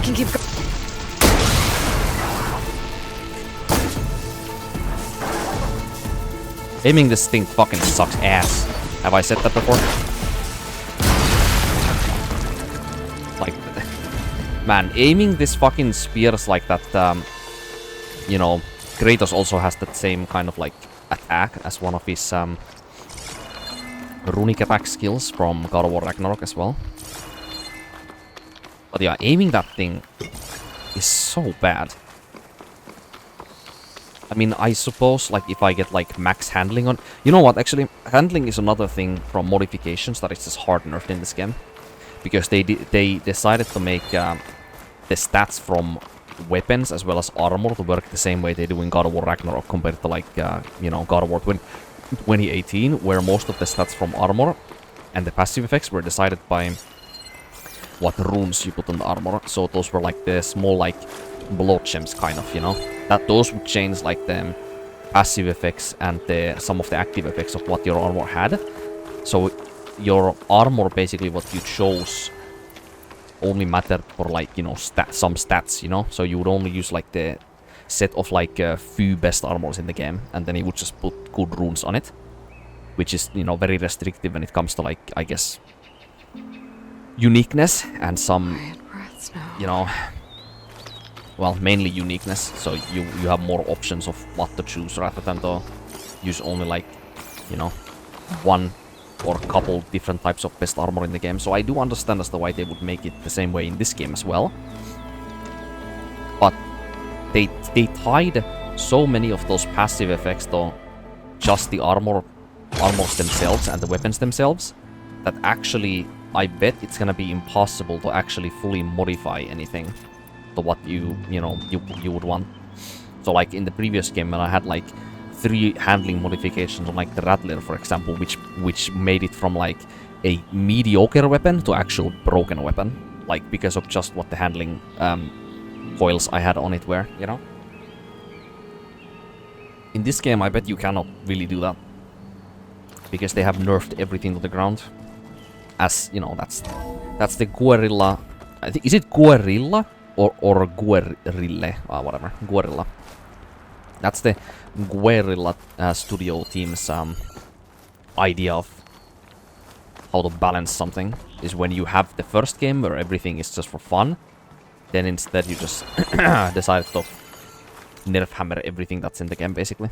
can keep going. Aiming this thing fucking sucks ass. Have I said that before? Like, man, aiming this fucking spears like that, you know, Kratos also has that same kind of like attack as one of his runic attack skills from God of War Ragnarok as well. But yeah, aiming that thing is so bad. I mean, I suppose, like, if I get, like, max handling on... You know what, actually, handling is another thing from modifications that is just hard nerfed in this game. Because they decided to make the stats from weapons as well as armor to work the same way they do in God of War Ragnarok compared to, like, you know, God of War 2018, where most of the stats from armor and the passive effects were decided by what runes you put on the armor. So those were, like, the small, like, blood gems, kind of, you know? That those would change like the passive effects and some of the active effects of what your armor had. So your armor, basically what you chose, only mattered for like, you know, some stats, you know? So you would only use like the set of like few best armors in the game, and then you would just put good runes on it. Which is, you know, very restrictive when it comes to like, I guess, uniqueness and some, you know... Well, mainly uniqueness, so you have more options of what to choose rather than to use only like, you know, one or a couple different types of best armor in the game. So I do understand as to why they would make it the same way in this game as well. But they tied so many of those passive effects to just the armors themselves and the weapons themselves that actually I bet it's gonna be impossible to actually fully modify anything to what you would want. So like in the previous game when I had like 3 handling modifications on like the Rattler, for example, which made it from like a mediocre weapon to actual broken weapon, like because of just what the handling coils I had on it were, you know. In this game I bet you cannot really do that because they have nerfed everything to the ground. As you know, that's the Guerilla. I think, is it Guerilla? Or Guerrille, whatever, Guerilla. That's the Guerilla studio team's idea of how to balance something. Is when you have the first game where everything is just for fun, then instead you just decide to nerf hammer everything that's in the game, basically.